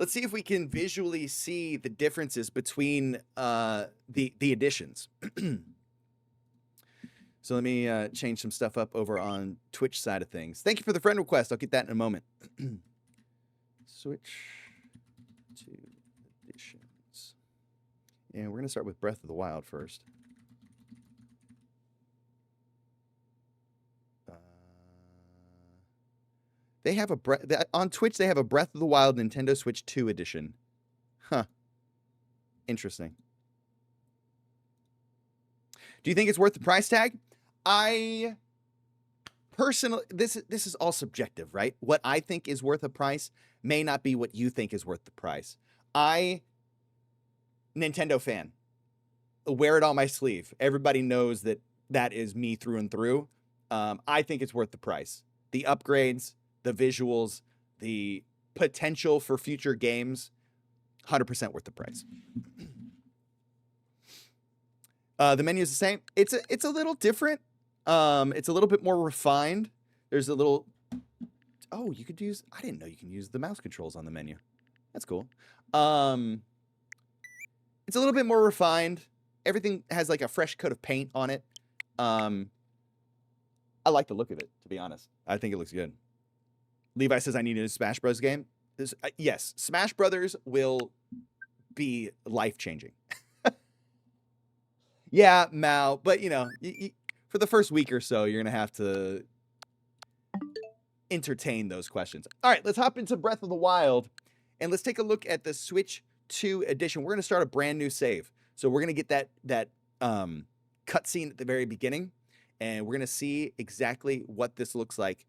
let's see if we can visually see the differences between the editions. So let me change some stuff up over on Twitch side of things. Thank you for the friend request. I'll get that in a moment. Switch to editions. And we're going to start with Breath of the Wild first. They have on Twitch. They have a Breath of the Wild Nintendo Switch 2 edition. Huh. Interesting. Do you think it's worth the price tag? I personally, this is all subjective, right? What I think is worth a price may not be what you think is worth the price. Nintendo fan, wear it on my sleeve. Everybody knows that is me through and through. I think it's worth the price. The upgrades, the visuals, the potential for future games, 100% worth the price. The menu is the same. It's a little different. It's a little bit more refined. There's a little. Oh, you could use. I didn't know you can use the mouse controls on the menu. That's cool. It's a little bit more refined. Everything has like a fresh coat of paint on it. I like the look of it, to be honest. I think it looks good. Levi says I need a Smash Bros. Game. Yes, Smash Brothers will be life-changing. Yeah, Mao, but you know, for the first week or so, you're going to have to entertain those questions. All right, let's hop into Breath of the Wild, and let's take a look at the Switch 2 edition. We're going to start a brand new save. So we're going to get that cutscene at the very beginning, and we're going to see exactly what this looks like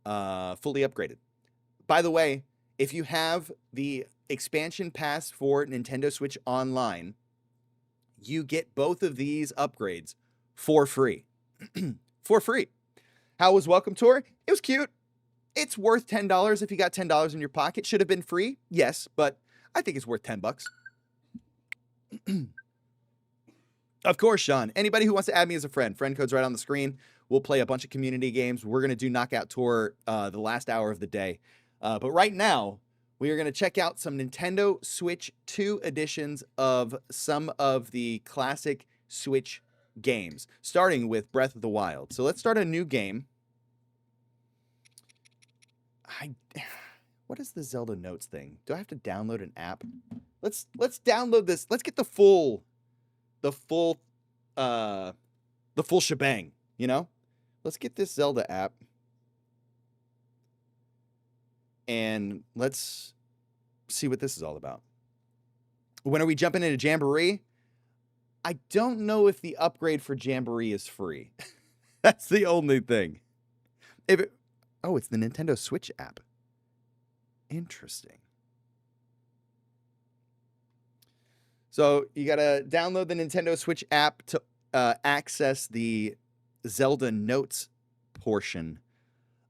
fully upgraded. By the way, if you have the expansion pass for Nintendo Switch Online, you get both of these upgrades for free. For free. How was Welcome Tour? It was cute. It's worth $10 if you got $10 in your pocket. Should have been free, yes, but I think it's worth $10. Of course, Sean. Anybody who wants to add me as a friend code's right on the screen. We'll play a bunch of community games. We're going to do Knockout Tour the last hour of the day. But right now, we are going to check out some Nintendo Switch 2 editions of some of the classic Switch games, starting with Breath of the Wild. So let's start a new game. What is the Zelda Notes thing? Do I have to download an app? Let's download this. Let's get the full shebang, you know? Let's get this Zelda app. And let's see what this is all about. When are we jumping into Jamboree? I don't know if the upgrade for Jamboree is free. That's the only thing. It's the Nintendo Switch app. Interesting. So you got to download the Nintendo Switch app to access the Zelda Notes portion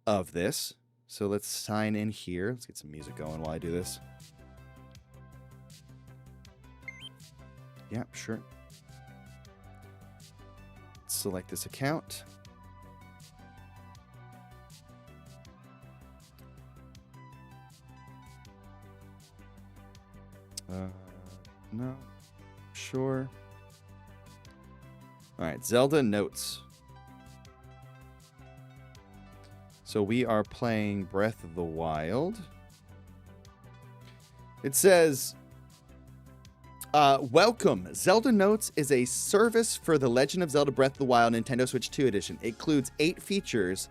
of this. So let's sign in here. Let's get some music going while I do this. Yeah, sure. Select this account. No. Sure. All right, Zelda Notes. So we are playing Breath of the Wild. It says, welcome. Zelda Notes is a service for The Legend of Zelda Breath of the Wild Nintendo Switch 2 edition. It includes 8 features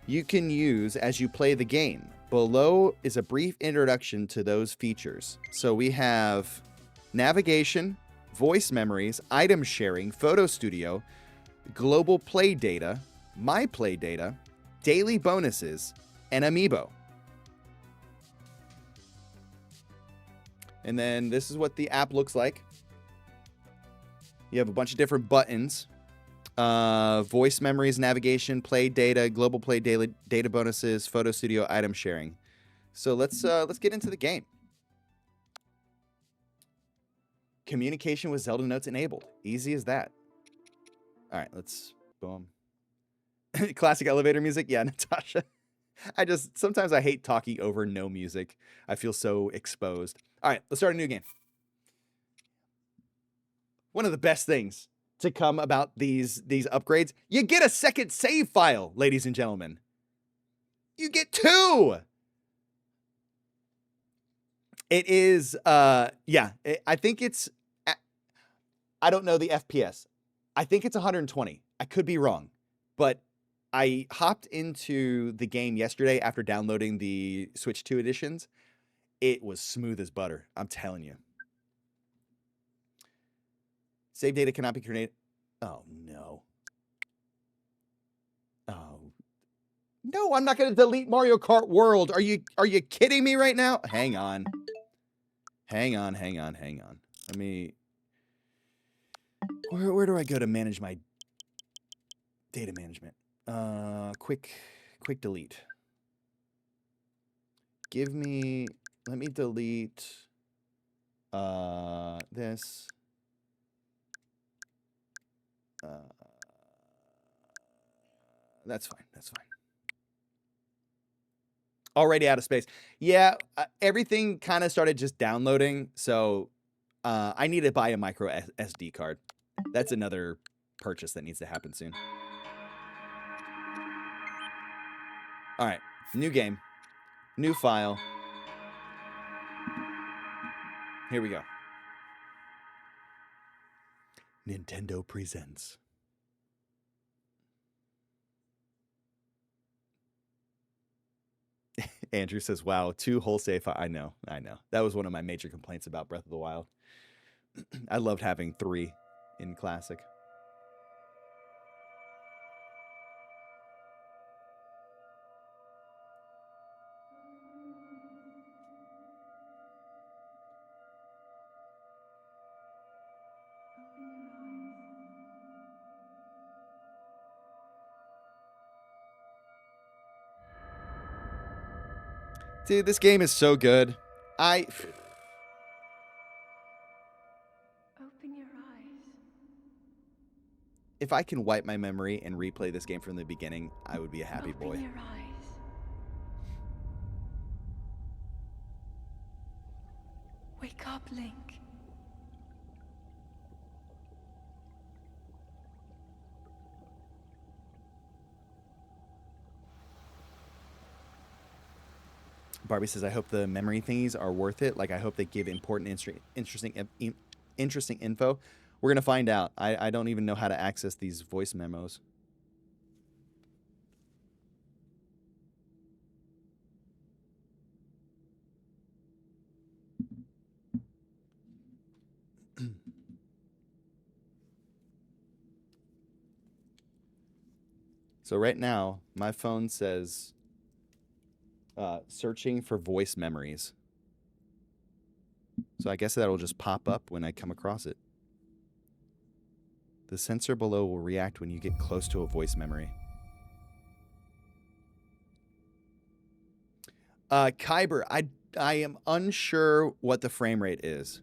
you can use as you play the game. Below is a brief introduction to those features. So we have navigation, voice memories, item sharing, photo studio, global play data, my play data, daily bonuses, and amiibo. And then this is what the app looks like. You have a bunch of different buttons. Voice memories, navigation, play data, global play daily data bonuses, photo studio, item sharing. So let's get into the game. Communication with Zelda Notes enabled. Easy as that. All right, let's boom. Classic elevator music. Yeah, Natasha. Sometimes I hate talking over no music. I feel so exposed. All right, let's start a new game. One of the best things to come about these upgrades, you get a second save file, ladies and gentlemen. You get 2. It is, I think it's, I don't know the FPS. I think it's 120. I could be wrong, but I hopped into the game yesterday after downloading the Switch 2 editions. It was smooth as butter. I'm telling you. Save data cannot be created. Oh, no. Oh. No, I'm not going to delete Mario Kart World. Are you kidding me right now? Hang on. Hang on. Let me... Where do I go to manage my data management? Quick delete. Let me delete this. That's fine. Already out of space. Yeah, everything kind of started just downloading, so I need to buy a micro SD card. That's another purchase that needs to happen soon. All right, new game, new file. Here we go. Nintendo presents. Andrew says, wow, 2 whole save. I know. That was one of my major complaints about Breath of the Wild. I loved having 3 in Classic. Dude, this game is so good. Open your eyes. If I can wipe my memory and replay this game from the beginning, I would be a happy boy. Open your eyes. Wake up, Link. Barbie says, I hope the memory thingies are worth it. Like, I hope they give important, interesting info. We're going to find out. I don't even know how to access these voice memos. So right now, my phone says... searching for voice memories. So I guess that'll just pop up when I come across it. The sensor below will react when you get close to a voice memory. Kyber, I am unsure what the frame rate is.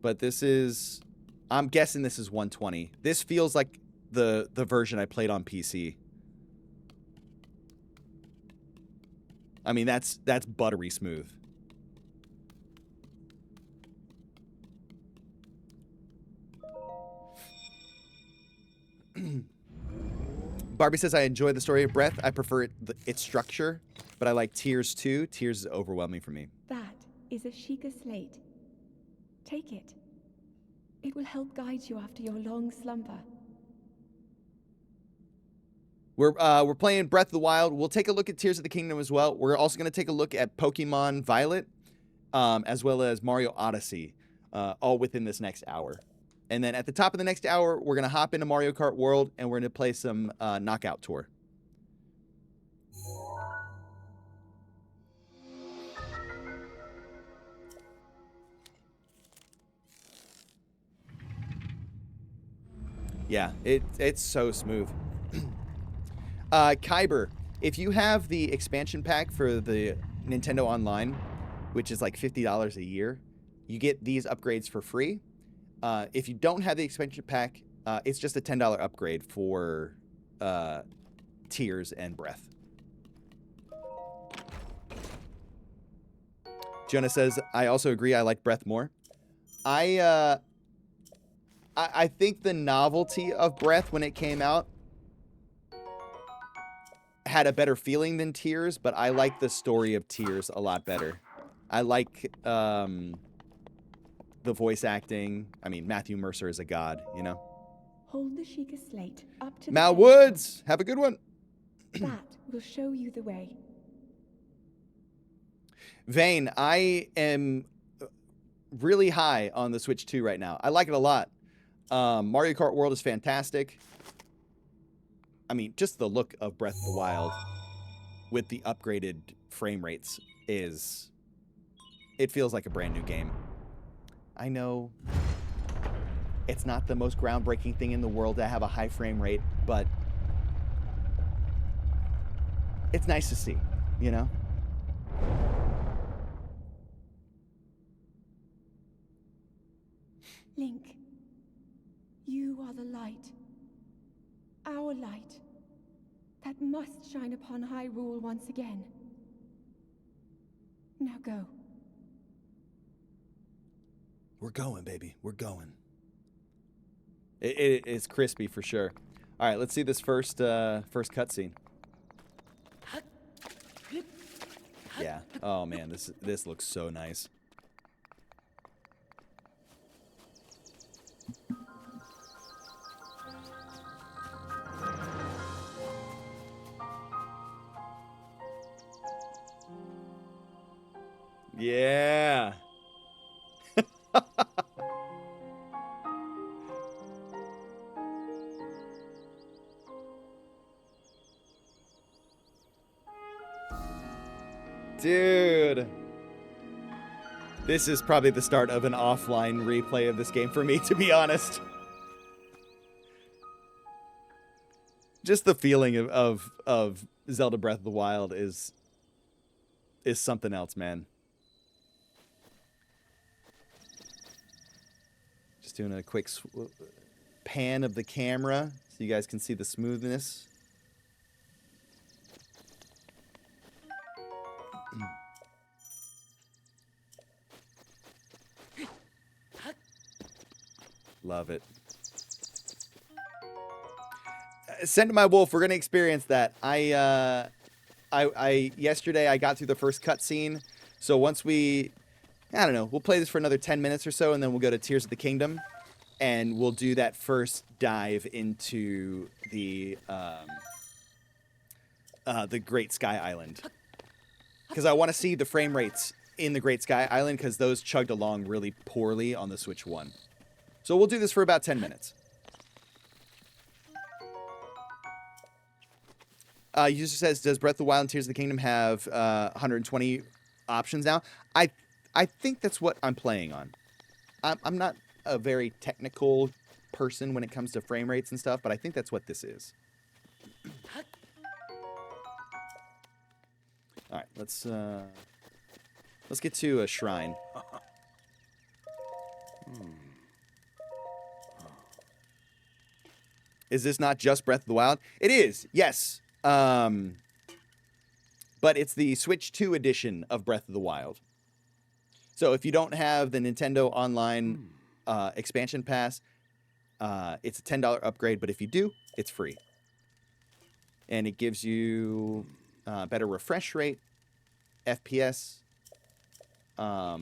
But this is... I'm guessing this is 120. This feels like the version I played on PC. I mean, that's buttery smooth. Barbie says, I enjoy the story of Breath. I prefer its structure, but I like Tears too. Tears is overwhelming for me. That is a Sheikah slate. Take it. It will help guide you after your long slumber. We're playing Breath of the Wild. We'll take a look at Tears of the Kingdom as well. We're also going to take a look at Pokemon Violet, as well as Mario Odyssey, all within this next hour. And then at the top of the next hour, we're going to hop into Mario Kart World, and we're going to play some Knockout Tour. Yeah, it's so smooth. Kyber, if you have the expansion pack for the Nintendo Online, which is like $50 a year, you get these upgrades for free. If you don't have the expansion pack, it's just a $10 upgrade for Tears and Breath. Jonah says, I also agree. I like Breath more. I think the novelty of Breath when it came out had a better feeling than Tears, but I like the story of Tears a lot better. I like the voice acting. I mean, Matthew Mercer is a god, you know? Hold the Sheikah slate up to Mal the Woods, have a good one. That will show you the way. Vane, I am really high on the Switch 2 right now. I like it a lot. Mario Kart World is fantastic. I mean, just the look of Breath of the Wild with the upgraded frame rates is... It feels like a brand new game. I know it's not the most groundbreaking thing in the world to have a high frame rate, but it's nice to see, you know? Link, you are the light. Our light. That must shine upon Hyrule once again. Now go. We're going, baby. We're going. It is crispy for sure. All right, let's see this first cutscene. Yeah. Oh man, this looks so nice. Yeah. Dude. This is probably the start of an offline replay of this game for me, to be honest. Just the feeling of Zelda Breath of the Wild is something else, man. Just doing a quick pan of the camera so you guys can see the smoothness. Love it. Send to my wolf. We're gonna experience that. Yesterday I got through the first cutscene, so once I don't know, we'll play this for another 10 minutes or so, and then we'll go to Tears of the Kingdom, and we'll do that first dive into the Great Sky Island, because I want to see the frame rates in the Great Sky Island, because those chugged along really poorly on the Switch 1. So we'll do this for about 10 minutes. User says, does Breath of the Wild and Tears of the Kingdom have 120 options now? I think that's what I'm playing on. I'm not a very technical person when it comes to frame rates and stuff, but I think that's what this is. All right, let's get to a shrine. Is this not just Breath of the Wild? It is, yes. But it's the Switch 2 edition of Breath of the Wild. So if you don't have the Nintendo Online expansion pass, it's a $10 upgrade, but if you do, it's free. And it gives you better refresh rate, FPS. It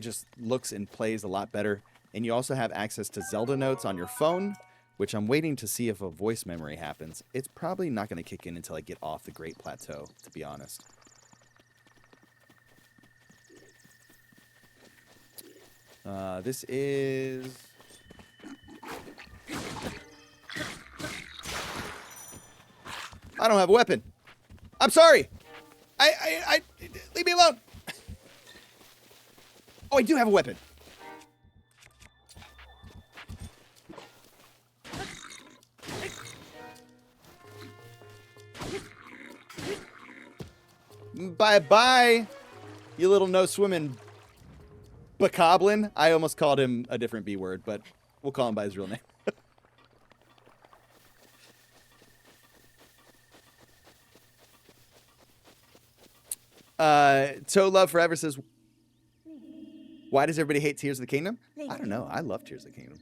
just looks and plays a lot better. And you also have access to Zelda notes on your phone, which I'm waiting to see if a voice memory happens. It's probably not going to kick in until I get off the Great Plateau, to be honest. This is... I don't have a weapon. I'm sorry. I leave me alone. Oh, I do have a weapon. Bye-bye, you little no-swimming bokoblin. I almost called him a different B word, but we'll call him by his real name. Toe Love Forever says, why does everybody hate Tears of the Kingdom? I don't know. I love Tears of the Kingdom.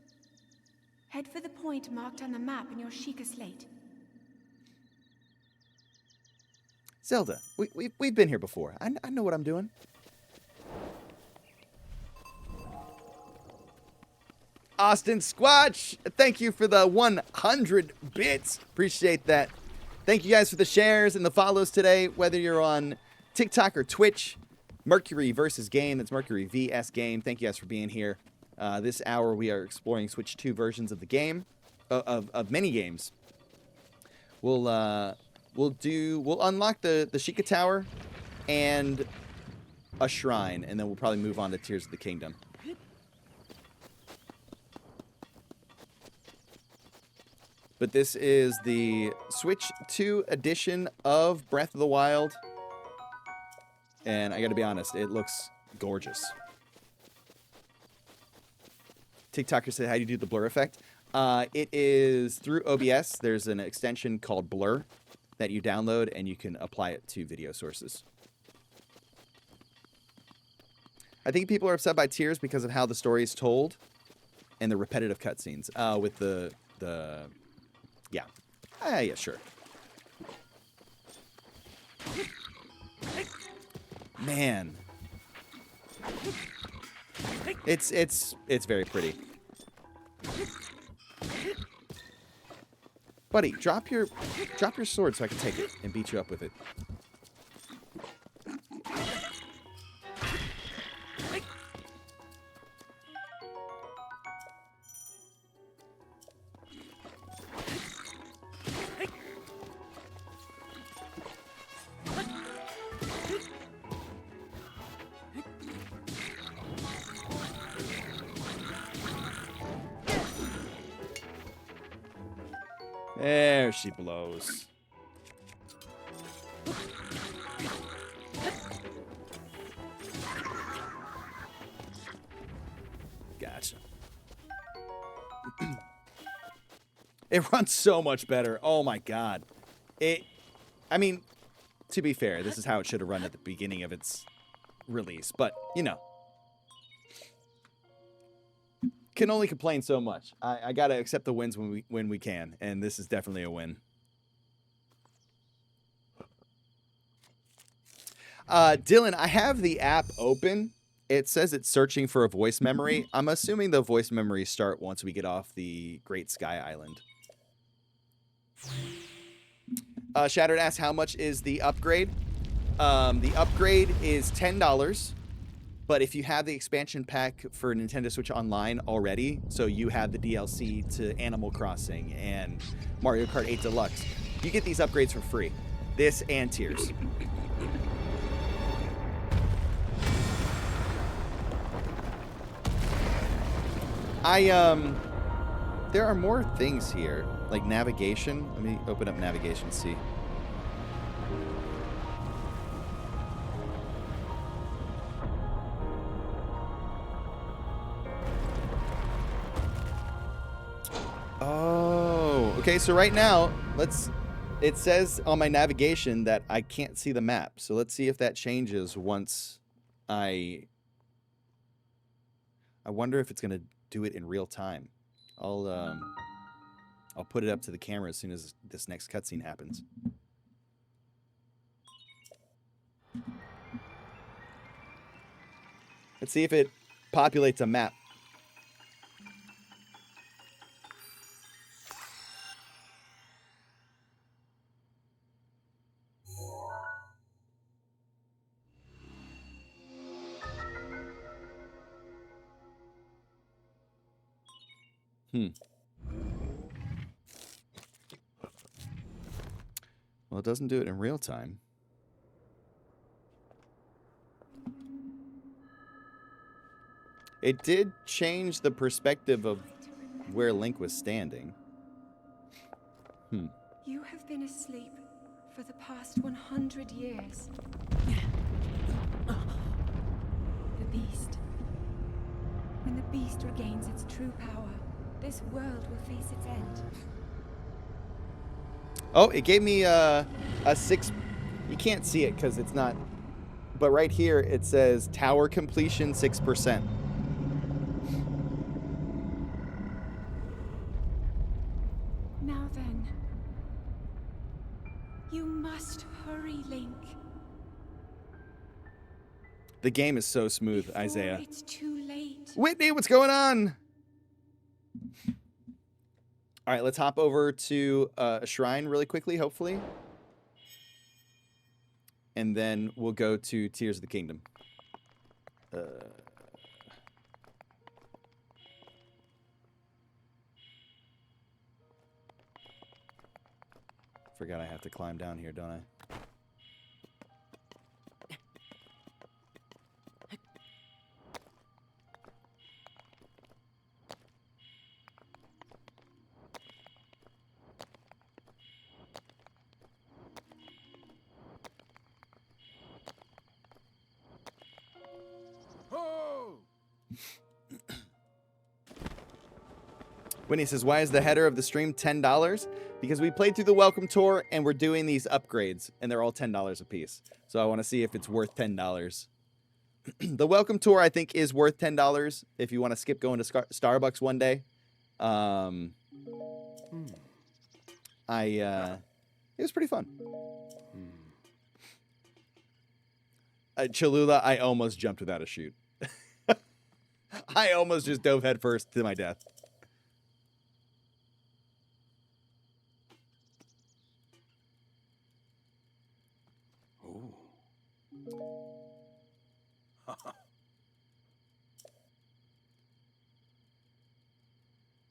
Head for the point marked on the map in your Sheikah slate. Zelda, we've been here before. I know what I'm doing. Austin Squatch, thank you for the 100 bits. Appreciate that. Thank you guys for the shares and the follows today, whether you're on TikTok or Twitch. Mercury versus Game, that's Mercury vs Game. Thank you guys for being here. This hour we are exploring Switch 2 versions of the game, of many games. We'll unlock the Sheikah Tower and a shrine, and then we'll probably move on to Tears of the Kingdom. But this is the Switch 2 edition of Breath of the Wild. And I gotta be honest, it looks gorgeous. TikToker said, how do you do the blur effect? It is through OBS. There's an extension called Blur that you download, and you can apply it to video sources. I think people are upset by Tears because of how the story is told and the repetitive cutscenes. With the yeah. Yeah, sure. Man. It's very pretty. Buddy, drop your sword so I can take it and beat you up with it. There she blows. Gotcha. It runs so much better. Oh my god. I mean, to be fair, this is how it should have run at the beginning of its release, but you know. Can only complain so much. I gotta accept the wins when we can, and this is definitely a win. Dylan, I have the app open. It says it's searching for a voice memory. I'm assuming the voice memories start once we get off the Great Sky Island. Shattered asks, how much is the upgrade? The upgrade is $10. But if you have the expansion pack for Nintendo Switch Online already, so you have the DLC to Animal Crossing and Mario Kart 8 Deluxe, you get these upgrades for free. This and Tears. There are more things here, like navigation. Let me open up navigation and see. Oh, okay, so right now, it says on my navigation that I can't see the map. So let's see if that changes once I wonder if it's going to do it in real time. I'll put it up to the camera as soon as this next cutscene happens. Let's see if it populates a map. Well, it doesn't do it in real time. It did change the perspective of where Link was standing. You have been asleep for the past 100 years. The beast. When the beast regains its true power, this world will face its end. Oh, it gave me a 6. You can't see it because it's not But right here it says tower completion 6%. Now then. You must hurry, Link. The game is so smooth, Before Isaiah. it's too late. Whitney, what's going on? All right, let's hop over to a shrine really quickly, hopefully. And then we'll go to Tears of the Kingdom. Forgot I have to climb down here, don't I? Winnie says, why is the header of the stream $10? Because we played through the welcome tour and we're doing these upgrades and they're all $10 a piece. So I want to see if it's worth $10. The welcome tour I think is worth $10 if you want to skip going to Starbucks one day. It was pretty fun. Cholula, I almost jumped without a chute. I almost just dove headfirst to my death.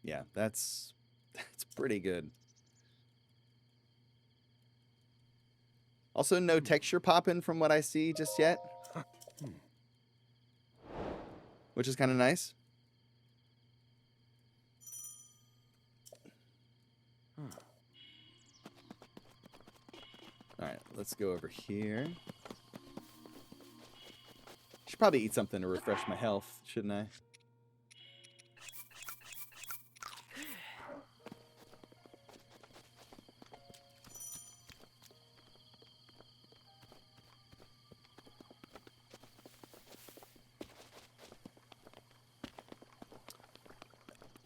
Yeah, that's pretty good. Also, no texture popping from what I see just yet, which is kind of nice. All right, let's go over here. Should probably eat something to refresh my health, shouldn't I?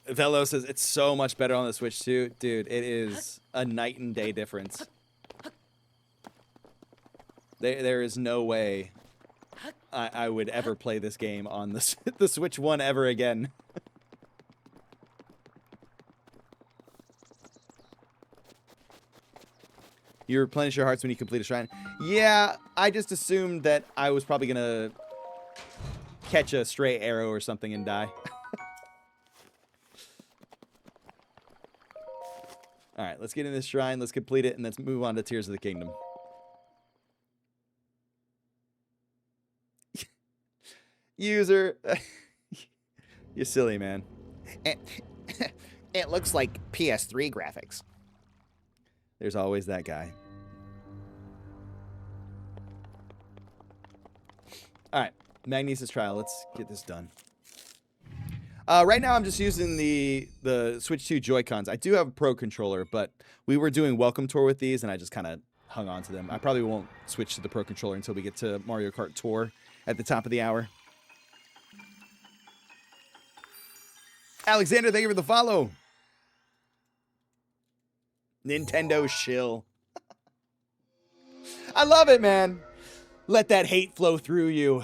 Velo says it's so much better on the Switch too. Dude, it is a night and day difference. There is no way I would ever play this game on the Switch 1 ever again. You replenish your hearts when you complete a shrine. Yeah, I just assumed that I was probably going to catch a stray arrow or something and die. All right, let's get in this shrine. Let's complete it, and let's move on to Tears of the Kingdom. User, you're silly, man. It looks like PS3 graphics. There's always that guy. All right, Magnesis Trial. Let's get this done. Right now, I'm just using the Switch 2 Joy-Cons. I do have a Pro controller, but we were doing Welcome Tour with these, and I just kind of hung on to them. I probably won't switch to the Pro controller until we get to Mario Kart Tour at the top of the hour. Alexander, thank you for the follow. Nintendo shill. I love it, man. Let that hate flow through you.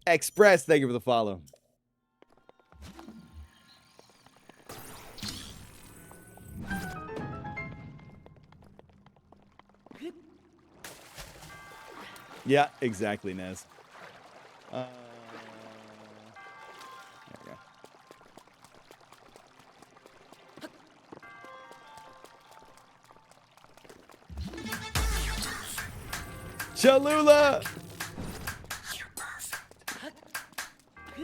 Express, thank you for the follow. Yeah, exactly, Nez. There we go. Cholula!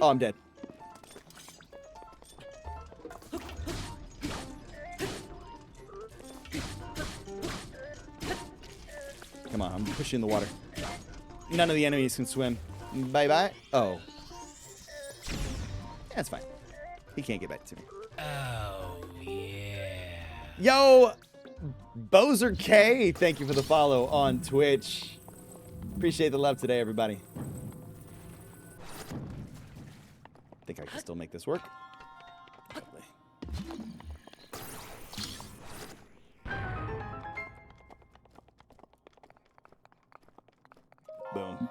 Oh, I'm dead. Come on, I'm pushing the water. None of the enemies can swim. Bye-bye. Oh. That's fine. He can't get back to me. Oh, yeah. Yo, Bowser K, thank you for the follow on Twitch. Appreciate the love today, everybody. I think I can still make this work. Lovely. Boom.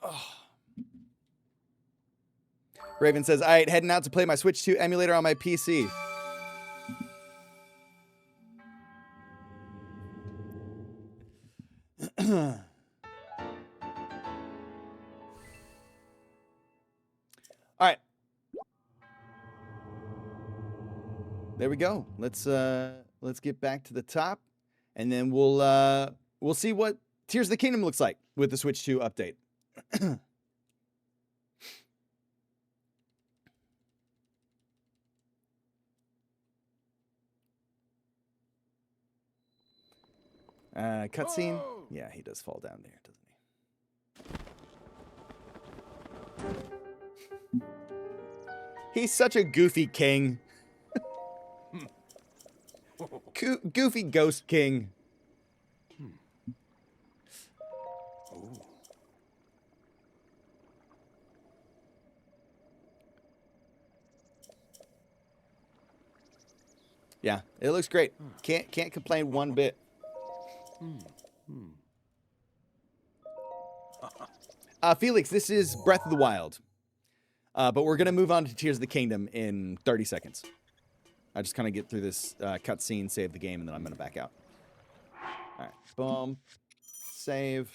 Oh. Raven says, all right, heading out to play my Switch 2 emulator on my PC. All right. There we go. Let's get back to the top, and then we'll see what Tears of the Kingdom looks like with the Switch 2 update. Cutscene. Yeah, he does fall down there, doesn't he? He's such a goofy king. Goofy ghost king. Yeah, it looks great. Can't complain one bit. Felix, this is Breath of the Wild. But we're going to move on to Tears of the Kingdom in 30 seconds. I just kind of get through this cutscene, save the game, and then I'm going to back out. All right, boom. Save.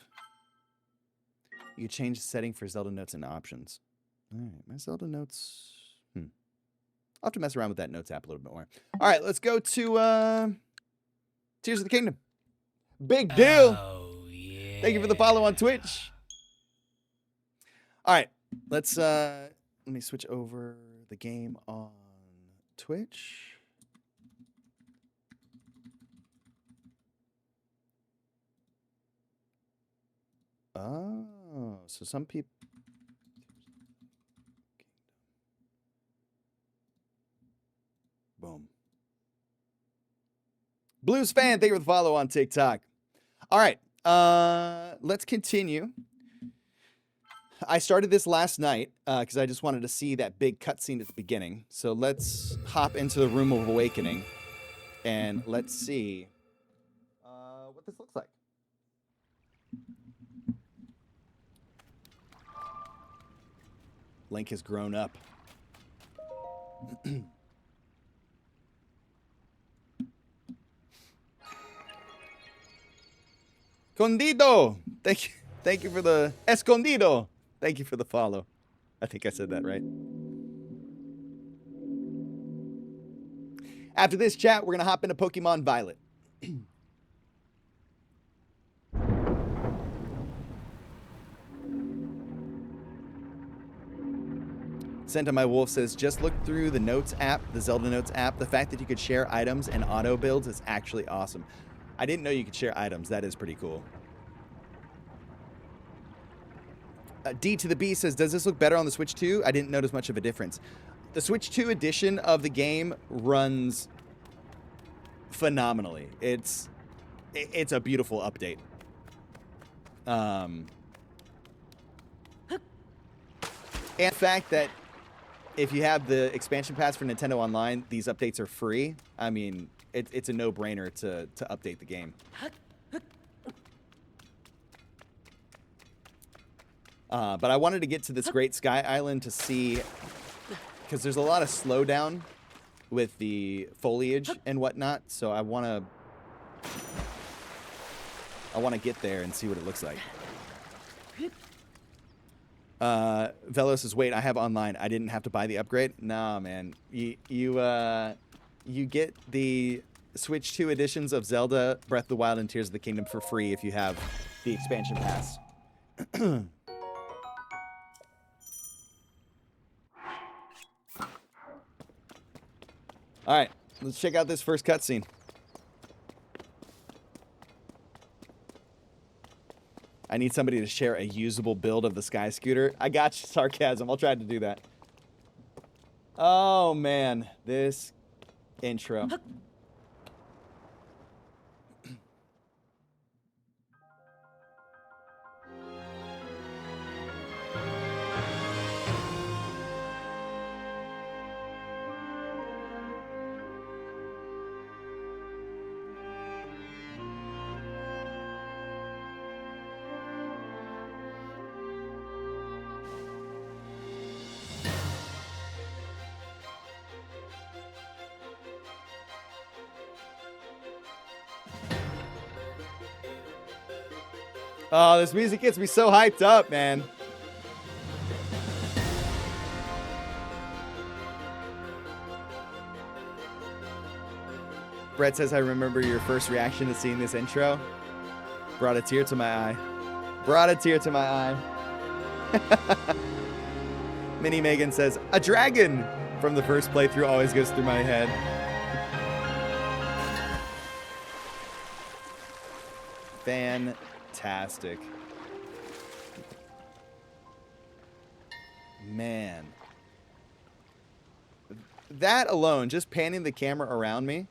You can change the setting for Zelda Notes and options. All right, my Zelda Notes. I'll have to mess around with that Notes app a little bit more. All right, let's go to Tears of the Kingdom. Big deal. Oh, yeah. Thank you for the follow on Twitch. All right, let me switch over the game on Twitch. Oh, so some people. Boom. Blues fan, thank you for the follow on TikTok. All right, let's continue. I started this last night because I just wanted to see that big cutscene at the beginning. So let's hop into the Room of Awakening and let's see what this looks like. Link has grown up. Escondido! Thank you for the Escondido! Thank you for the follow. I think I said that right. After this chat, we're going to hop into Pokemon Violet. Sent on My Wolf says, just look through the Notes app, the Zelda Notes app. The fact that you could share items and auto builds is actually awesome. I didn't know you could share items. That is pretty cool. D to the B says, does this look better on the Switch 2? I didn't notice much of a difference. The Switch 2 edition of the game runs phenomenally. It's a beautiful update. And the fact that if you have the expansion pass for Nintendo Online, these updates are free. I mean, it's a no-brainer to update the game. But I wanted to get to this Great Sky Island to see, because there's a lot of slowdown with the foliage and whatnot. So I want to get there and see what it looks like. Velo says, wait, I have online. I didn't have to buy the upgrade. Nah, man. You get the Switch 2 editions of Zelda, Breath of the Wild, and Tears of the Kingdom for free if you have the expansion pass. All right, let's check out this first cutscene. I need somebody to share a usable build of the Sky Scooter. I got you, Sarcasm. I'll try to do that. Oh, man. This intro. Oh, this music gets me so hyped up, man. Brett says, I remember your first reaction to seeing this intro. Brought a tear to my eye. Brought a tear to my eye. Minnie Megan says, a dragon from the first playthrough always goes through my head. Fantastic. Man. That alone, just panning the camera around me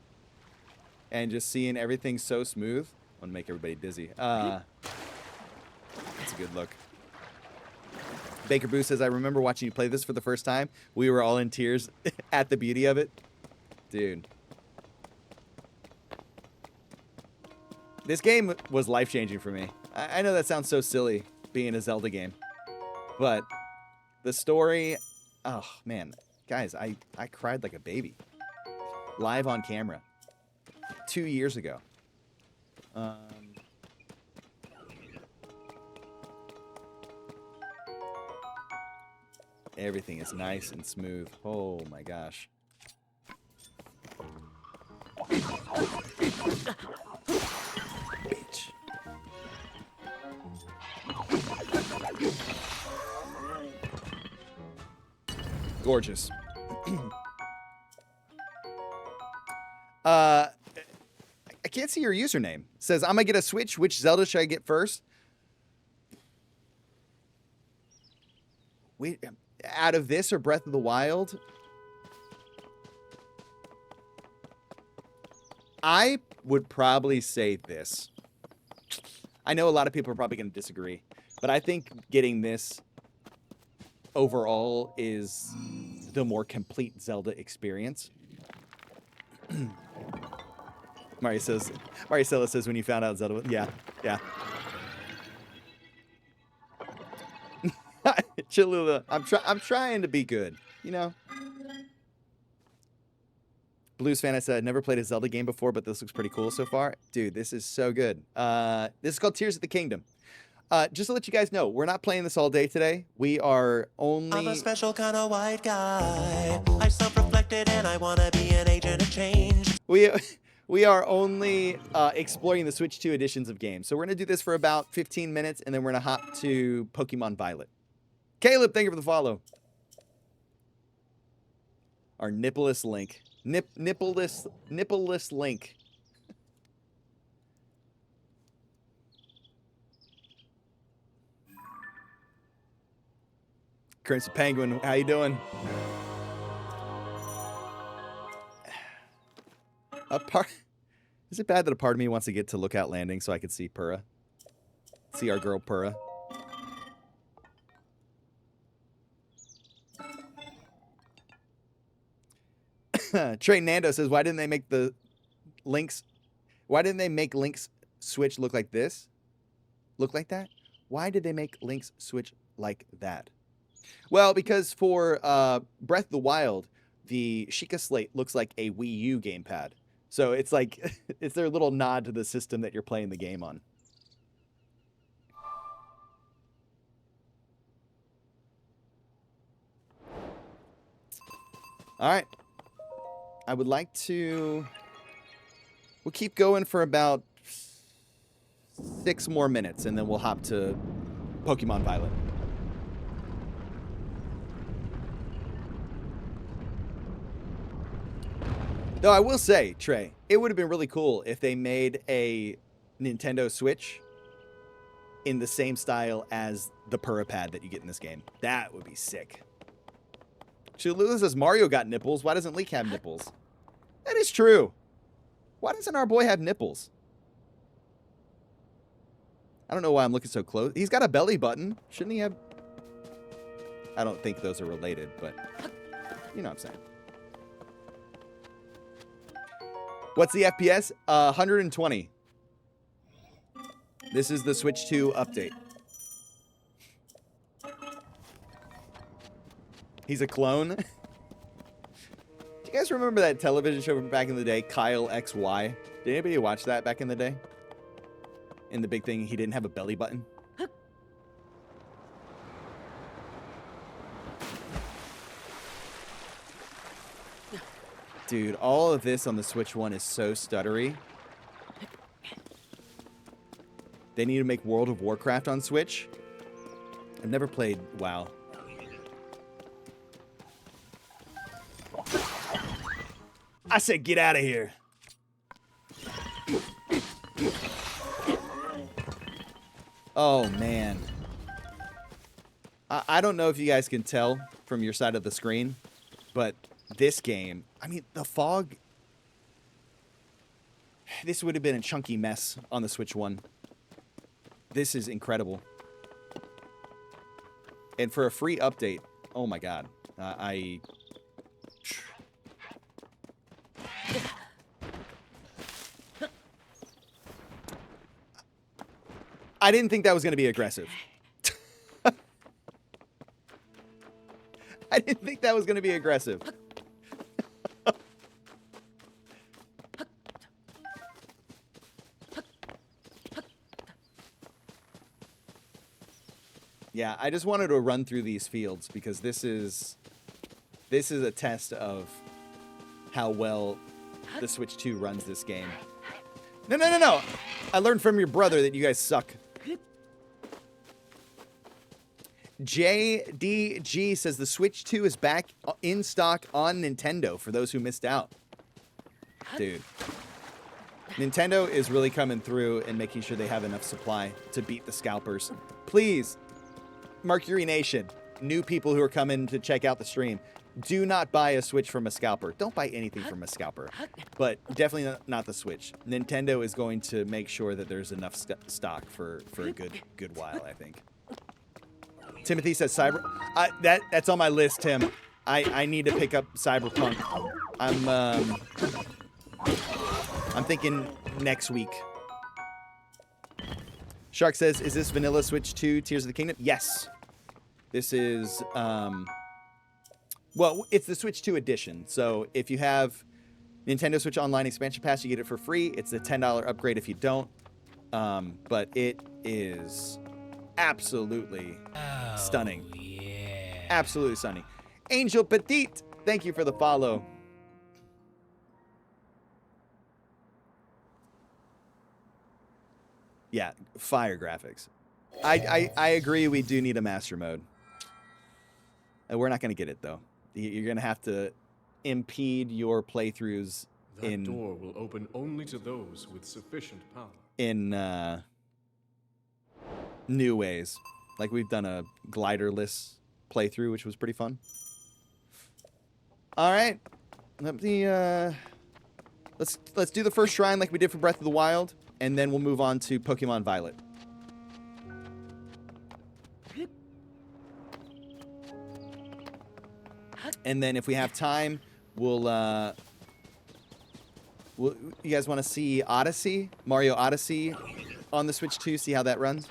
and just seeing everything so smooth, I want to make everybody dizzy. That's a good look. Baker Boo says, I remember watching you play this for the first time. We were all in tears at the beauty of it. Dude. This game was life-changing for me. I know that sounds so silly, being a Zelda game. But the story... Oh, man. Guys, I cried like a baby. Live on camera. 2 years ago. Everything is nice and smooth. Oh, my gosh. Bitch. Gorgeous. I can't see your username. It says, I'm gonna get a Switch. Which Zelda should I get first? Wait, out of this or Breath of the Wild? I would probably say this. I know a lot of people are probably going to disagree, but I think getting this overall is the more complete Zelda experience. Maricela says, when you found out Zelda, yeah. Cholula, I'm trying to be good, you know. Blues fan, I said, I've never played a Zelda game before, but this looks pretty cool so far. Dude, this is so good. This is called Tears of the Kingdom. Just to let you guys know, we're not playing this all day today. We are only... I'm a special kind of white guy. I self-reflected and I want to be an agent of change. We are only exploring the Switch 2 editions of games. So we're going to do this for about 15 minutes, and then we're going to hop to Pokemon Violet. Caleb, thank you for the follow. Our nippleless Link. Nippleless Link. Crimson Penguin, how you doing? Is it bad that a part of me wants to get to Lookout Landing so I could see Purah? See our girl Purah? Trey Nando says, why didn't they make the Link's... Why didn't they make Link's Switch look like this? Look like that? Why did they make Link's Switch like that? Well, because for Breath of the Wild, the Sheikah Slate looks like a Wii U gamepad. So it's like, it's their little nod to the system that you're playing the game on. All right. I would like to... We'll keep going for about 6 more minutes, and then we'll hop to Pokemon Violet. Though I will say, Trey, it would have been really cool if they made a Nintendo Switch in the same style as the Purah pad that you get in this game. That would be sick. Chulula says Mario got nipples. Why doesn't Link have nipples? That is true. Why doesn't our boy have nipples? I don't know why I'm looking so close. He's got a belly button. Shouldn't he have... I don't think those are related, but you know what I'm saying. What's the FPS? 120. This is the Switch 2 update. He's a clone. Do you guys remember that television show from back in the day, Kyle XY? Did anybody watch that back in the day? And the big thing, he didn't have a belly button. Dude, all of this on the Switch 1 is so stuttery. They need to make World of Warcraft on Switch. I've never played WoW. I said get out of here. Oh, man. I don't know if you guys can tell from your side of the screen, but this game, I mean, the fog, this would have been a chunky mess on the Switch 1. This is incredible. And for a free update, oh my god. I didn't think that was going to be aggressive. I didn't think that was going to be aggressive. Yeah, I just wanted to run through these fields because this is a test of how well the Switch 2 runs this game. No. I learned from your brother that you guys suck. JDG says the Switch 2 is back in stock on Nintendo for those who missed out. Dude. Nintendo is really coming through and making sure they have enough supply to beat the scalpers. Please, Mercury Nation, new people who are coming to check out the stream, do not buy a Switch from a scalper. Don't buy anything from a scalper, but definitely not the Switch. Nintendo is going to make sure that there's enough stock for a good while, I think. Timothy says Cyber. That's on my list, Tim. I need to pick up Cyberpunk. I'm thinking next week. Shark says, is this Vanilla Switch 2 Tears of the Kingdom? Yes. This is, well, it's the Switch 2 edition. So if you have Nintendo Switch Online Expansion Pass, you get it for free. It's a $10 upgrade if you don't. But it is absolutely stunning. Yeah. Absolutely stunning. Angel Petite, thank you for the follow. Yeah, fire graphics. I agree we do need a master mode. We're not going to get it, though. You're going to have to impede your playthroughs That door will open only to those with sufficient power. In new ways. Like we've done a gliderless playthrough, which was pretty fun. All right. Let's do the first shrine like we did for Breath of the Wild, and then we'll move on to Pokemon Violet. And then if we have time, you guys want to see Odyssey? Mario Odyssey on the Switch 2, see how that runs?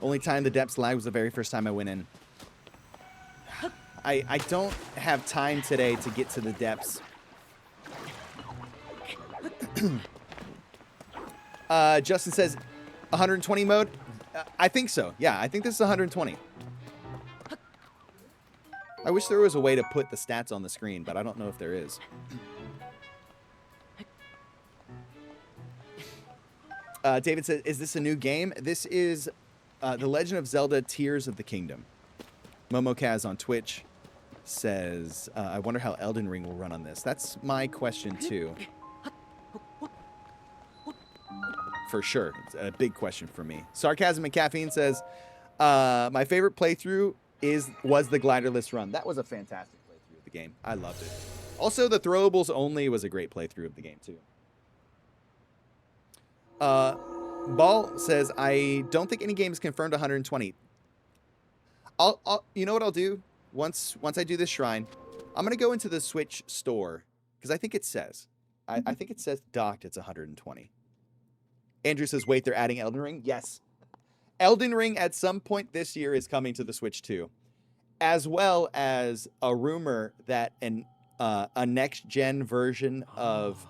Only time the depths lag was the very first time I went in. I don't have time today to get to the depths. Justin says 120 mode? I think so. Yeah, I think this is 120. I wish there was a way to put the stats on the screen, but I don't know if there is. David says, is this a new game? This is The Legend of Zelda Tears of the Kingdom. Momokaz on Twitch says, I wonder how Elden Ring will run on this. That's my question, too. For sure. It's a big question for me. Sarcasm and Caffeine says, my favorite playthrough was the gliderless run. That was a fantastic playthrough of the game. I loved it. Also, the throwables only was a great playthrough of the game too. Ball says, I don't think any game is confirmed 120. You know what I'll do? Once I do this shrine, I'm gonna go into the Switch store because I think it says. I think it says docked it's 120. Andrew says, wait, they're adding Elden Ring? Yes. Elden Ring at some point this year is coming to the Switch too, as well as a rumor that a next-gen version of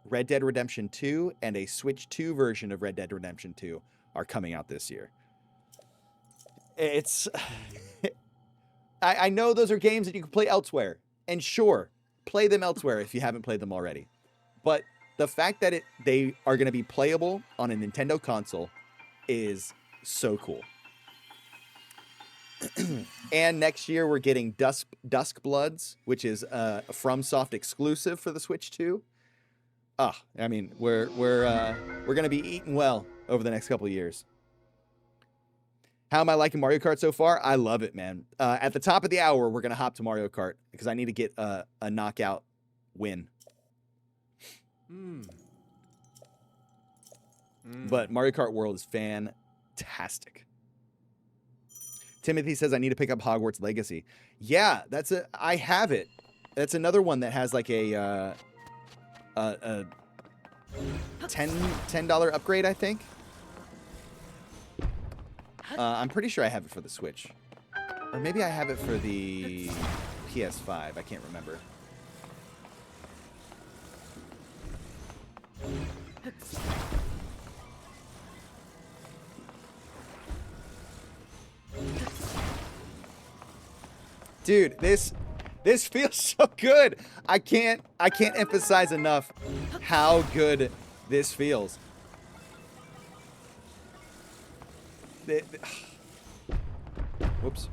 Red Dead Redemption 2 and a Switch 2 version of Red Dead Redemption 2 are coming out this year. It's... I know those are games that you can play elsewhere, and sure, play them elsewhere if you haven't played them already. But the fact that they are going to be playable on a Nintendo console is so cool. And next year we're getting Dusk Bloods, which is a FromSoft exclusive for the Switch 2. I mean, we're going to be eating well over the next couple of years. How am I liking Mario Kart so far? I love it, man. At the top of the hour, we're going to hop to Mario Kart because I need to get a knockout win. But Mario Kart World is fantastic. Timothy says, I need to pick up Hogwarts Legacy. Yeah, I have it. That's another one that has like a $10 upgrade, I think. I'm pretty sure I have it for the Switch. Or maybe I have it for the PS5. I can't remember. Dude, this feels so good. I can't emphasize enough how good this feels. Whoops.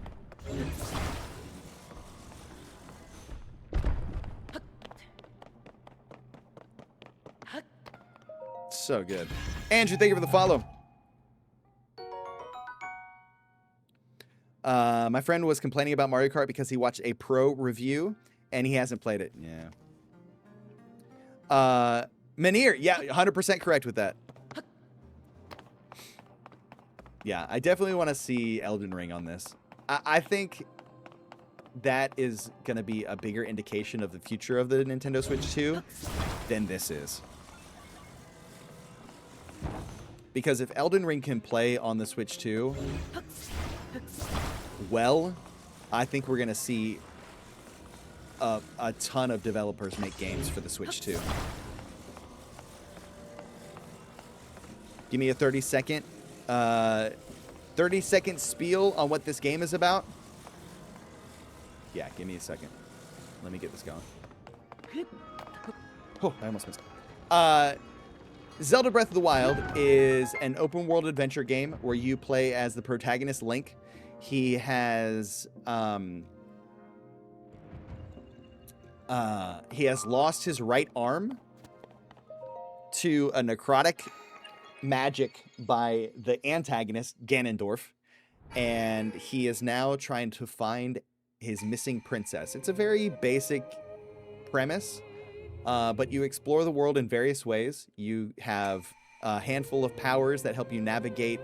So good. Andrew, thank you for the follow. My friend was complaining about Mario Kart because he watched a pro review and he hasn't played it. Yeah. Manir, yeah, 100% correct with that. Yeah, I definitely want to see Elden Ring on this. I think that is going to be a bigger indication of the future of the Nintendo Switch 2 than this is. Because if Elden Ring can play on the Switch 2, well, I think we're going to see a ton of developers make games for the Switch 2. Give me a 30-second 30-second spiel on what this game is about. Yeah, give me a second. Let me get this going. Oh, I almost missed it. Zelda Breath of the Wild is an open-world adventure game where you play as the protagonist Link. He has lost his right arm to a necrotic magic by the antagonist Ganondorf, and he is now trying to find his missing princess. It's a very basic premise, but you explore the world in various ways. You have a handful of powers that help you navigate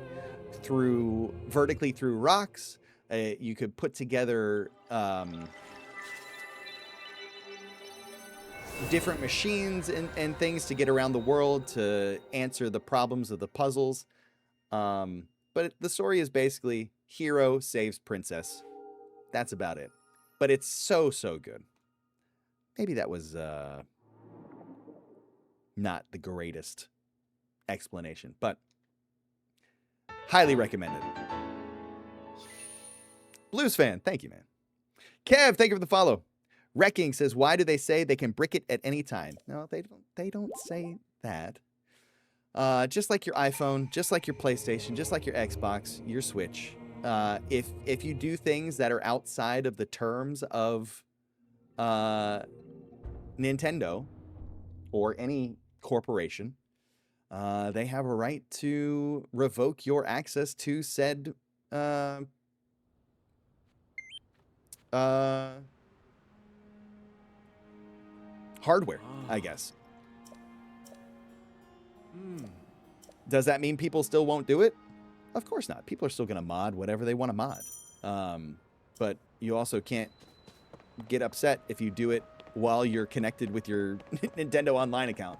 vertically through rocks. You could put together different machines and things to get around the world to answer the problems of the puzzles. But the story is basically hero saves princess. That's about it. But it's so good. Maybe that was not the greatest explanation, but highly recommended. Blues fan, thank you, man. Kev, thank you for the follow. Wrecking says, why do they say they can brick it at any time? No, they don't say that. Just like your iPhone, just like your PlayStation, just like your Xbox, your Switch. If you do things that are outside of the terms of Nintendo or any corporation, they have a right to revoke your access to said hardware, I guess. Does that mean people still won't do it? Of course not. People are still going to mod whatever they want to mod. But you also can't get upset if you do it while you're connected with your Nintendo Online account.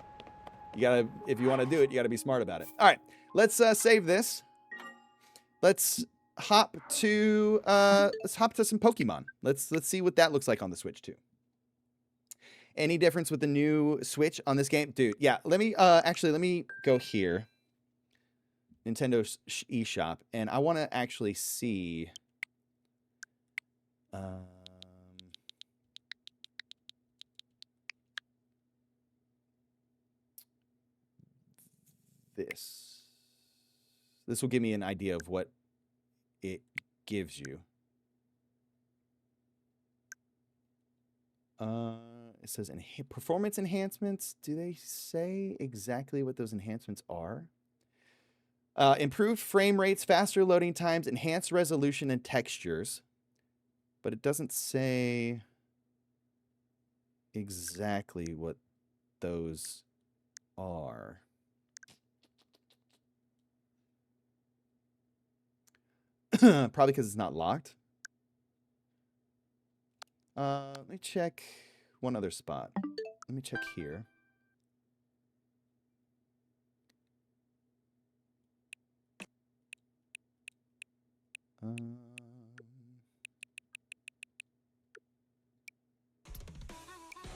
You gotta, if you want to do it, you gotta be smart about it. All right, let's save this. Let's hop to some Pokemon. Let's see what that looks like on the Switch too. Any difference with the new Switch on this game, dude? Yeah, let me let me go here. Nintendo eShop, and I want to actually see. This will give me an idea of what it gives you. It says performance enhancements. Do they say exactly what those enhancements are? Improved frame rates, faster loading times, enhanced resolution and textures. But it doesn't say exactly what those are. Probably because it's not locked. Let me check one other spot. Let me check here.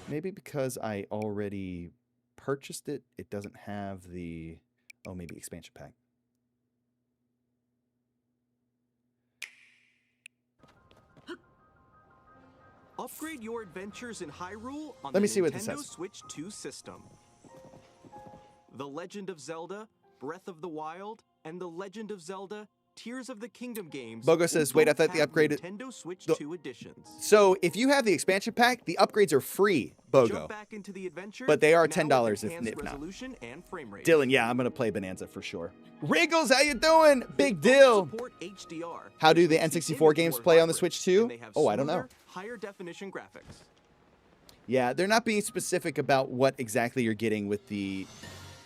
Maybe because I already purchased it, it doesn't have the... Oh, maybe expansion pack. Upgrade your adventures in Hyrule on Let me the see what this Nintendo says. Switch 2 system. The Legend of Zelda, Breath of the Wild, and The Legend of Zelda, Tears of the Kingdom games. Bogo says, wait, I thought the upgrade... Nintendo Switch 2 editions. So if you have the expansion pack, the upgrades are free, Bogo. Jump back into the adventure, but they are now $10 with if enhanced not. resolution and frame rate. Dylan, yeah, I'm going to play Bonanza for sure. Wriggles, how you doing? Big deal. Support HDR, How do the which makes N64 image games more play on the vibrant, Switch too? and they have Oh, I don't know. smoother, higher definition graphics. Yeah, they're not being specific about what exactly you're getting with the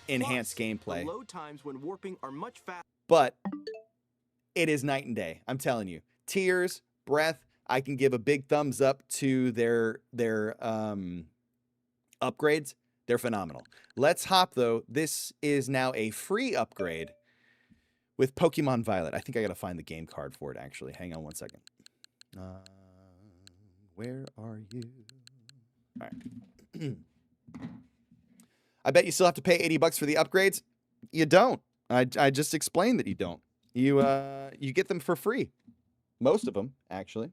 enhanced gameplay. The load times when warping are much faster. But it is night and day. I'm telling you. Tears, Breath, I can give a big thumbs up to their upgrades. They're phenomenal. Let's hop though. This is now a free upgrade with Pokemon Violet. I think I got to find the game card for it actually. Hang on one second. Where are you? All right. I bet you still have to pay $80 for the upgrades. You don't. I just explained that you don't. You get them for free. Most of them, actually.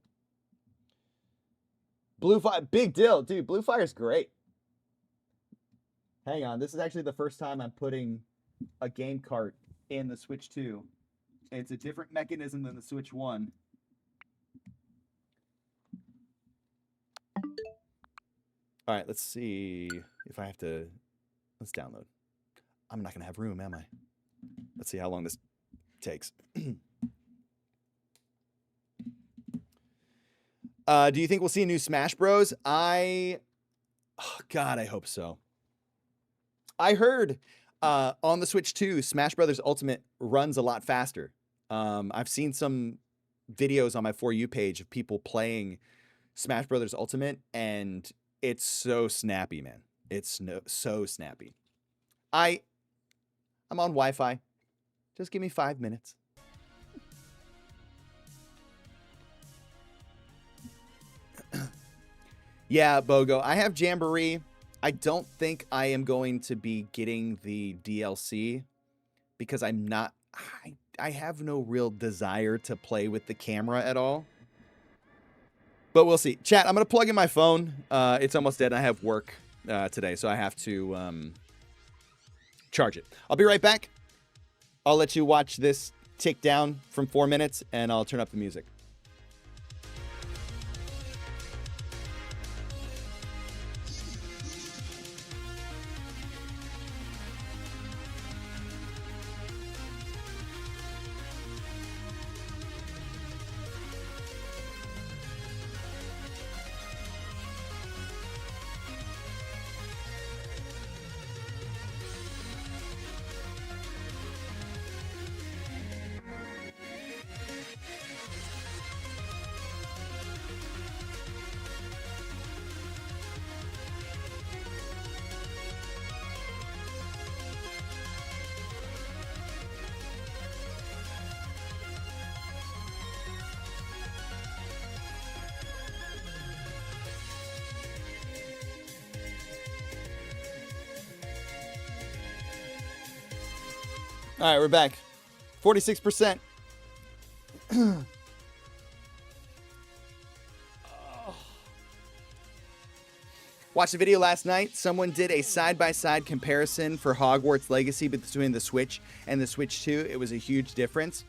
Blue Fire, big deal. Dude, Blue Fire's great. Hang on. This is actually the first time I'm putting a game cart in the Switch 2. It's a different mechanism than the Switch 1. All right, let's see if I have to... Let's download. I'm not going to have room, am I? Let's see how long this takes. Do you think we'll see a new Smash Bros? Oh, God, I hope so. I heard on the Switch 2, Smash Brothers Ultimate runs a lot faster. I've seen some videos on my For You page of people playing Smash Brothers Ultimate, and it's so snappy, man. It's so snappy. I'm on Wi-Fi. Just give me 5 minutes. Yeah, Bogo. I have Jamboree. I don't think I am going to be getting the DLC because I'm not... I have no real desire to play with the camera at all. But we'll see. Chat, I'm going to plug in my phone. It's almost dead. I have work today, so I have to charge it. I'll be right back. I'll let you watch this tick down from 4 minutes, and I'll turn up the music. All right, we're back. 46%. Watched a video last night. Someone did a side-by-side comparison for Hogwarts Legacy between the Switch and the Switch 2. It was a huge difference.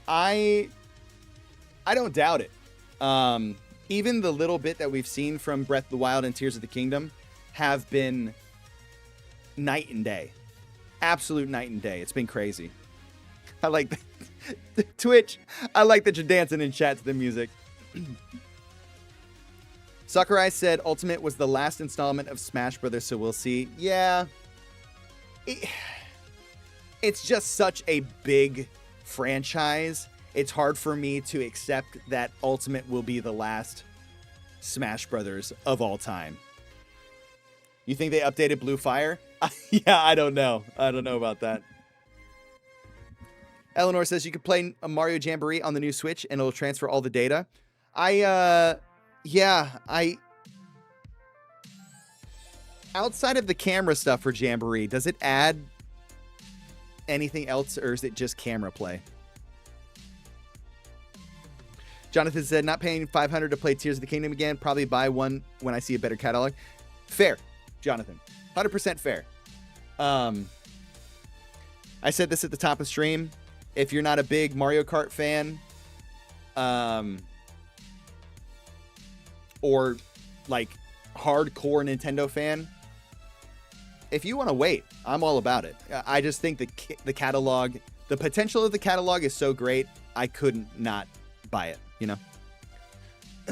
I don't doubt it. Even the little bit that we've seen from Breath of the Wild and Tears of the Kingdom have been night and day. Absolute night and day. It's been crazy. I like the Twitch. I like that you're dancing in chat to the music. Sakurai said Ultimate was the last installment of Smash Brothers, so we'll see. Yeah. It's just such a big franchise. It's hard for me to accept that Ultimate will be the last Smash Brothers of all time. You think they updated Blue Fire? Yeah, I don't know. I don't know about that. Eleanor says you could play a Mario Jamboree on the new Switch and it'll transfer all the data. Outside of the camera stuff for Jamboree, does it add anything else or is it just camera play? Jonathan said, not paying $500 to play Tears of the Kingdom again. Probably buy one when I see a better catalog. Fair, Jonathan. 100% fair. I said this at the top of stream. If you're not a big Mario Kart fan, or like hardcore Nintendo fan, if you want to wait, I'm all about it. I just think the catalog, the potential of the catalog is so great, I couldn't not buy it, you know?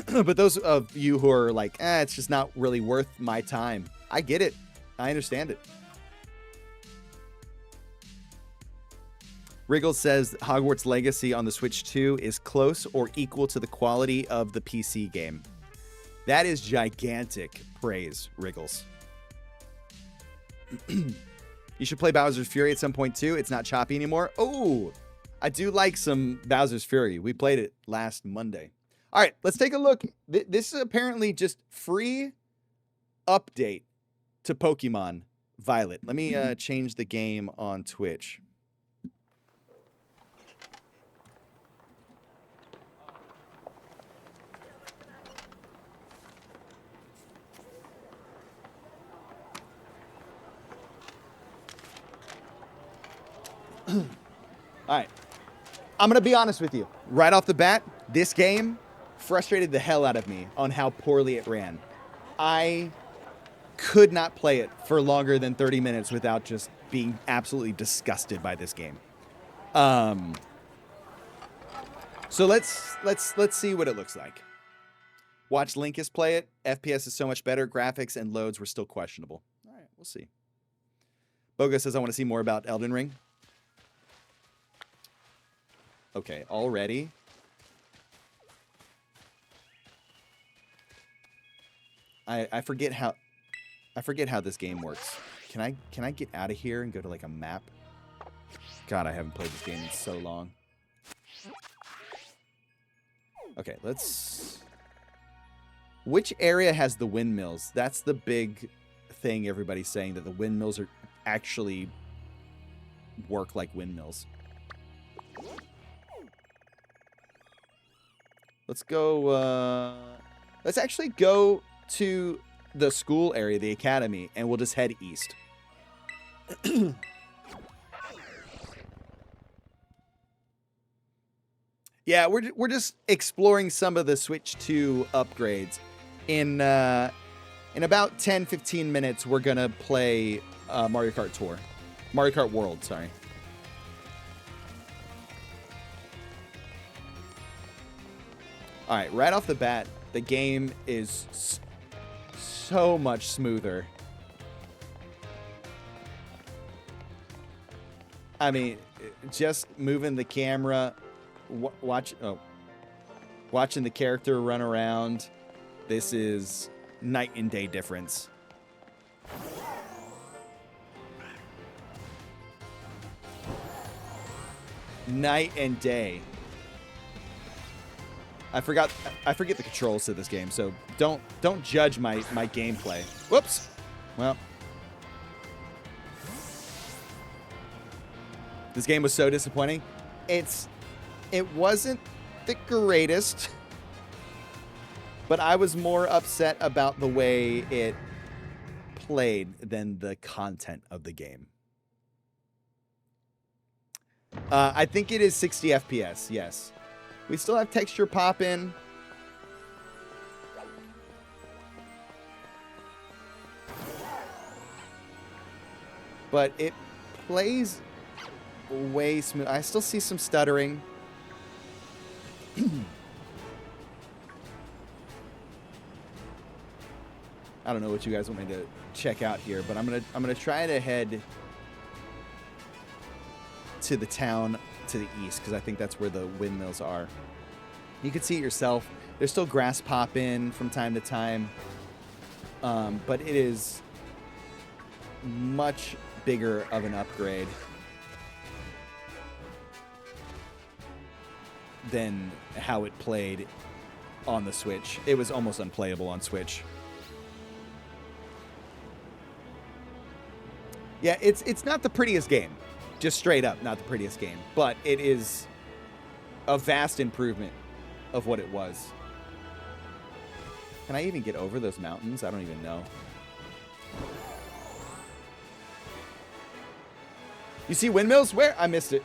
But those of you who are like, it's just not really worth my time, I get it. I understand it. Wriggles says Hogwarts Legacy on the Switch 2 is close or equal to the quality of the PC game. That is gigantic praise, Wriggles. You should play Bowser's Fury at some point too. It's not choppy anymore. Oh, I do like some Bowser's Fury. We played it last Monday. All right, let's take a look. This is apparently just free update to Pokemon Violet. Let me change the game on Twitch. All right, I'm going to be honest with you. Right off the bat, this game frustrated the hell out of me on how poorly it ran. I could not play it for longer than 30 minutes without just being absolutely disgusted by this game. So let's see what it looks like. Watch Linkus play it. FPS is so much better. Graphics and loads were still questionable. All right, we'll see. Boga says I want to see more about Elden Ring. Okay, already. I forget how this game works. Can I get out of here and go to like a map? God, I haven't played this game in so long. Okay, let's... Which area has the windmills? That's the big thing everybody's saying, that the windmills are actually work like windmills. Let's go, let's actually go to the school area, the academy, and we'll just head east. Yeah, we're just exploring some of the Switch 2 upgrades. In about 10-15 minutes, we're gonna play Mario Kart Tour. Mario Kart World, sorry. All right, right off the bat, the game is so much smoother. I mean, just moving the camera, watching the character run around. This is night and day difference. Night and day. I forget the controls to this game, so don't judge my gameplay. Whoops. Well. This game was so disappointing. It wasn't the greatest, but I was more upset about the way it played than the content of the game. I think it is 60 FPS, yes. We still have texture pop in. But it plays way smooth. I still see some stuttering. I don't know what you guys want me to check out here, but I'm gonna try to head to the town to the east because I think that's where the windmills are. You can see it yourself. There's still grass pop in from time to time, but it is much bigger of an upgrade than how it played on the Switch. It was almost unplayable on Switch. Yeah, it's not the prettiest game. Just straight up, not the prettiest game. But it is a vast improvement of what it was. Can I even get over those mountains? I don't even know. You see windmills? Where? I missed it.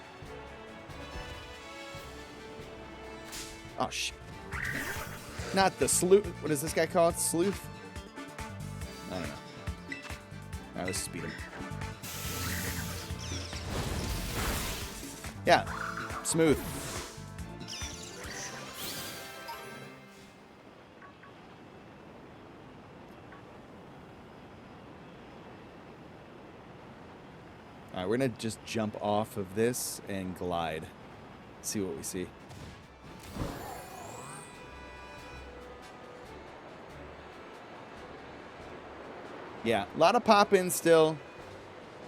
Oh, shit. Not the sleuth. What is this guy called? Sleuth? I don't know. All right, let's speed him. Yeah, smooth. All right, we're gonna just jump off of this and glide. See what we see. Yeah, a lot of pop-ins still.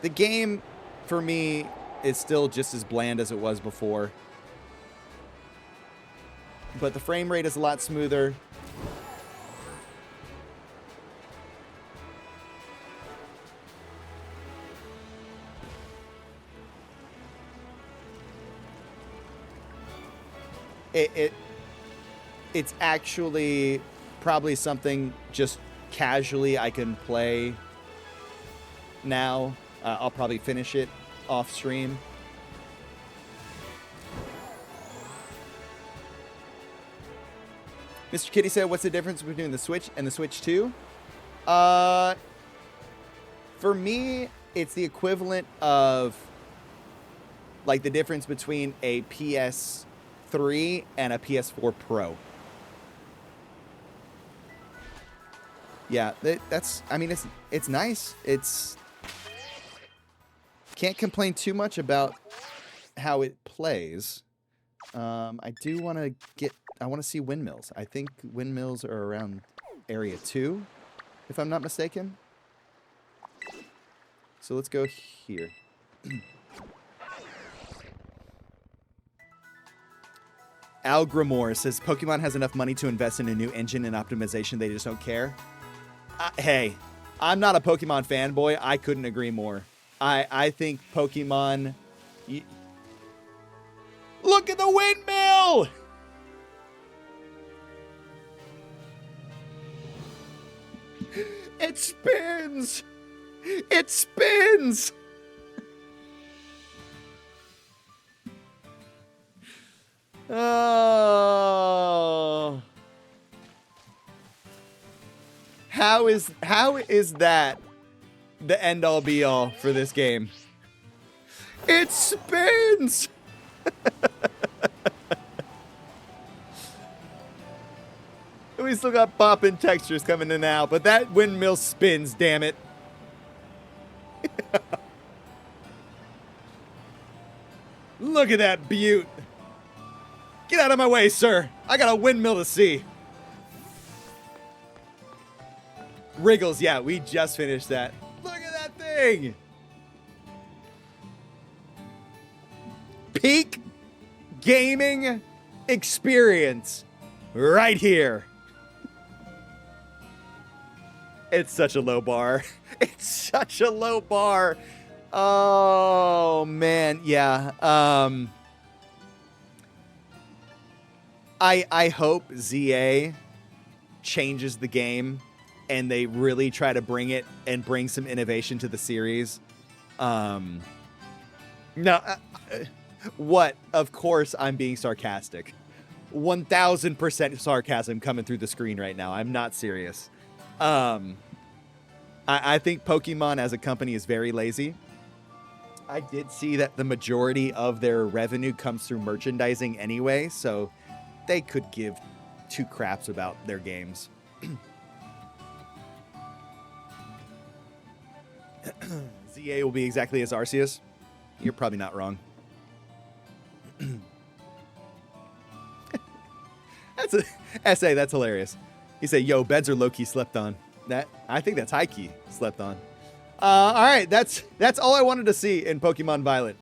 The game, for me, is still just as bland as it was before. But the frame rate is a lot smoother. It's actually probably something just casually I can play now. I'll probably finish it off stream. Mr. Kitty said, what's the difference between the Switch and the Switch 2? For me, it's the equivalent of like the difference between a PS3 and a PS4 Pro. Yeah, that's, I mean, it's nice. Can't complain too much about how it plays. I do want to I want to see windmills. I think windmills are around area 2, if I'm not mistaken. So let's go here. Al Grimore says, Pokemon has enough money to invest in a new engine and optimization. They just don't care. Hey, I'm not a Pokemon fanboy. I couldn't agree more. I think Pokemon... Look at the windmill! It spins! It spins! Oh... How is that the end all be all for this game? It spins! We still got popping textures coming in now, but that windmill spins, damn it. Look at that beaut. Get out of my way, sir. I got a windmill to see. Wriggles, yeah, we just finished that. Look at that thing. Peak gaming experience right here. It's such a low bar. It's such a low bar. Oh man, yeah. I hope ZA changes the game and they really try to bring some innovation to the series. What? Of course I'm being sarcastic. 1000% sarcasm coming through the screen right now. I'm not serious. I think Pokemon as a company is very lazy. I did see that the majority of their revenue comes through merchandising anyway, so they could give two craps about their games. ZA will be exactly as Arceus. You're probably not wrong. That's hilarious. He said, yo, beds are low-key slept on. I think that's high-key slept on. All right, that's all I wanted to see in Pokemon Violet.